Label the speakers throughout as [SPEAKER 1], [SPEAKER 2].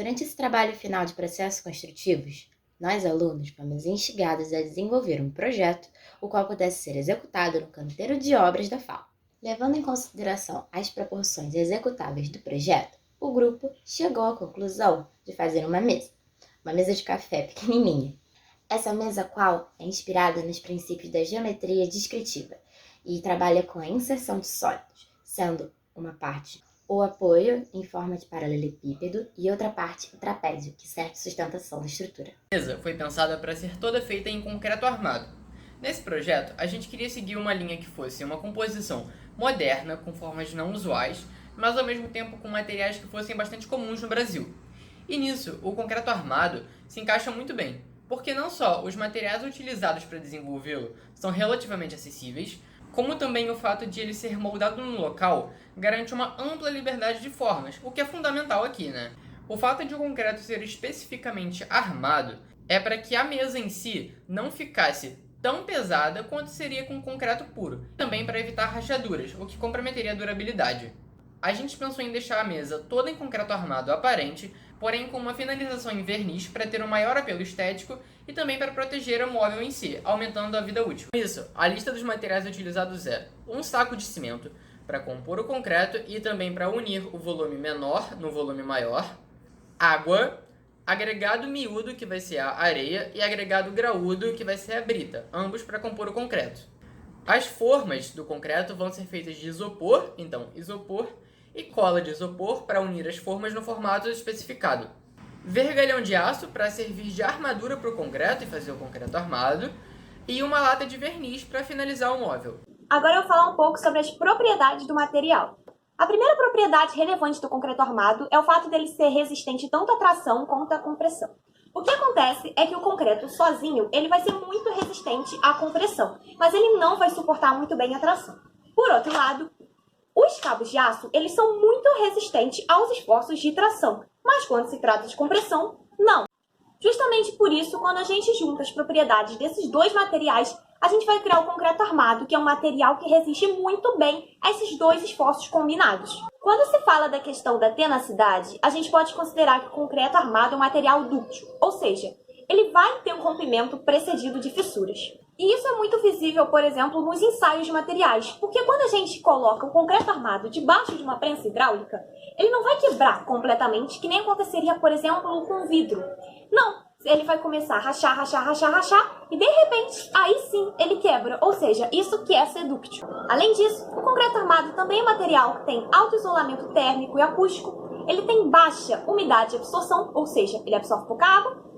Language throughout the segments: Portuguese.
[SPEAKER 1] Durante esse trabalho final de processos construtivos, nós alunos fomos instigados a desenvolver um projeto, o qual pudesse ser executado no canteiro de obras da FAO. Levando em consideração as proporções executáveis do projeto, o grupo chegou à conclusão de fazer uma mesa de café pequenininha. Essa mesa qual é inspirada nos princípios da geometria descritiva e trabalha com a inserção de sólidos, sendo uma parte o apoio em forma de paralelepípedo e outra parte o trapézio, que serve de sustentação da estrutura.
[SPEAKER 2] A mesa foi pensada para ser toda feita em concreto armado. Nesse projeto, a gente queria seguir uma linha que fosse uma composição moderna, com formas não usuais, mas ao mesmo tempo com materiais que fossem bastante comuns no Brasil. E nisso, o concreto armado se encaixa muito bem, porque não só os materiais utilizados para desenvolvê-lo são relativamente acessíveis, como também o fato de ele ser moldado no local garante uma ampla liberdade de formas, o que é fundamental aqui, né? O fato de o concreto ser especificamente armado é para que a mesa em si não ficasse tão pesada quanto seria com concreto puro, também para evitar rachaduras, o que comprometeria a durabilidade. A gente pensou em deixar a mesa toda em concreto armado aparente, porém com uma finalização em verniz para ter um maior apelo estético e também para proteger o móvel em si, aumentando a vida útil. Com isso, a lista dos materiais utilizados é um saco de cimento para compor o concreto e também para unir o volume menor no volume maior, água, agregado miúdo, que vai ser a areia, e agregado graúdo, que vai ser a brita, ambos para compor o concreto. As formas do concreto vão ser feitas de isopor, então isopor, e cola de isopor para unir as formas no formato especificado. Vergalhão de aço para servir de armadura para o concreto e fazer o concreto armado, e uma lata de verniz para finalizar o móvel.
[SPEAKER 3] Agora eu vou falar um pouco sobre as propriedades do material. A primeira propriedade relevante do concreto armado é o fato dele ser resistente tanto à tração quanto à compressão. O que acontece é que o concreto sozinho ele vai ser muito resistente à compressão, mas ele não vai suportar muito bem a tração. Por outro lado, os cabos de aço eles são muito resistentes aos esforços de tração, mas quando se trata de compressão, não. Justamente por isso, quando a gente junta as propriedades desses dois materiais, a gente vai criar o concreto armado, que é um material que resiste muito bem a esses dois esforços combinados. Quando se fala da questão da tenacidade, a gente pode considerar que o concreto armado é um material dúctil, ou seja, ele vai ter um rompimento precedido de fissuras. E isso é muito visível, por exemplo, nos ensaios de materiais, porque quando a gente coloca o concreto armado debaixo de uma prensa hidráulica, ele não vai quebrar completamente, que nem aconteceria, por exemplo, com vidro. Não, ele vai começar a rachar, e de repente, aí sim, ele quebra. Ou seja, isso que é ser dúctil. Além disso, o concreto armado também é material que tem alto isolamento térmico e acústico, ele tem baixa umidade de absorção, ou seja, ele absorve pouca água.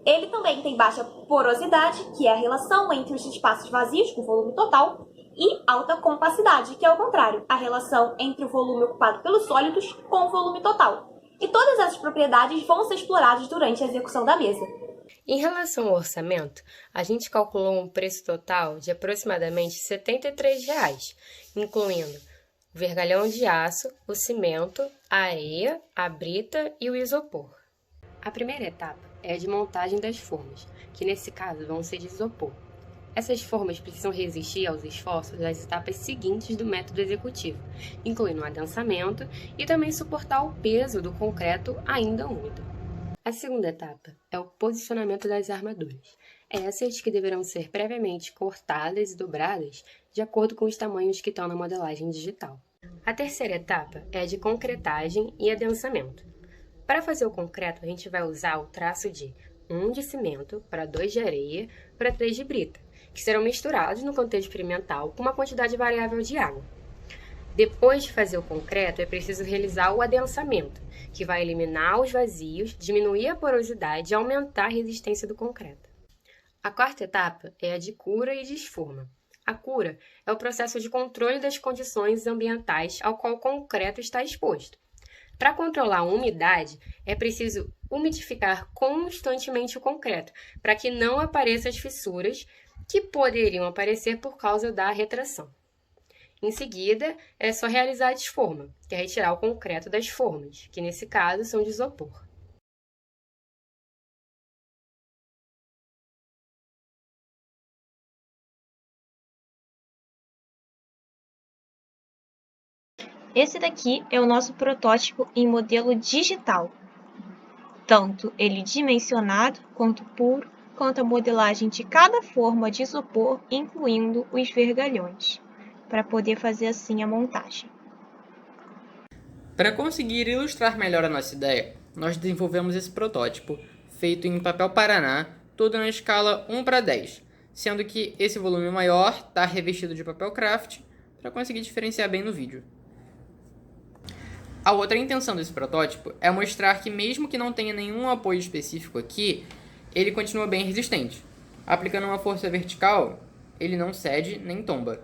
[SPEAKER 3] Ele também tem baixa porosidade, que é a relação entre os espaços vazios com o volume total, e alta compacidade, que é o contrário, a relação entre o volume ocupado pelos sólidos com o volume total. E todas essas propriedades vão ser exploradas durante a execução da mesa.
[SPEAKER 4] Em relação ao orçamento, a gente calculou um preço total de aproximadamente R$ 73, incluindo o vergalhão de aço, o cimento, a areia, a brita e o isopor. A primeira etapa é a de montagem das formas, que nesse caso vão ser de isopor. Essas formas precisam resistir aos esforços das etapas seguintes do método executivo, incluindo o adensamento e também suportar o peso do concreto ainda úmido. A segunda etapa é o posicionamento das armaduras, essas que deverão ser previamente cortadas e dobradas de acordo com os tamanhos que estão na modelagem digital. A terceira etapa é a de concretagem e adensamento. Para fazer o concreto, a gente vai usar o traço de 1 de cimento para 2 de areia para 3 de brita, que serão misturados no canteiro experimental com uma quantidade variável de água. Depois de fazer o concreto, é preciso realizar o adensamento, que vai eliminar os vazios, diminuir a porosidade e aumentar a resistência do concreto. A quarta etapa é a de cura e desforma. A cura é o processo de controle das condições ambientais ao qual o concreto está exposto. Para controlar a umidade, é preciso umidificar constantemente o concreto, para que não apareçam as fissuras que poderiam aparecer por causa da retração. Em seguida, é só realizar a desforma, que é retirar o concreto das formas, que nesse caso são de isopor.
[SPEAKER 3] Esse daqui é o nosso protótipo em modelo digital.
[SPEAKER 5] tanto ele dimensionado quanto puro, quanto a modelagem de cada forma de isopor, incluindo os vergalhões, para poder fazer assim a montagem.
[SPEAKER 2] Para conseguir ilustrar melhor a nossa ideia, nós desenvolvemos esse protótipo, feito em papel Paraná, todo na escala 1:10, sendo que esse volume maior está revestido de papel craft para conseguir diferenciar bem no vídeo. A outra intenção desse protótipo é mostrar que mesmo que não tenha nenhum apoio específico aqui, ele continua bem resistente. Aplicando uma força vertical, ele não cede nem tomba.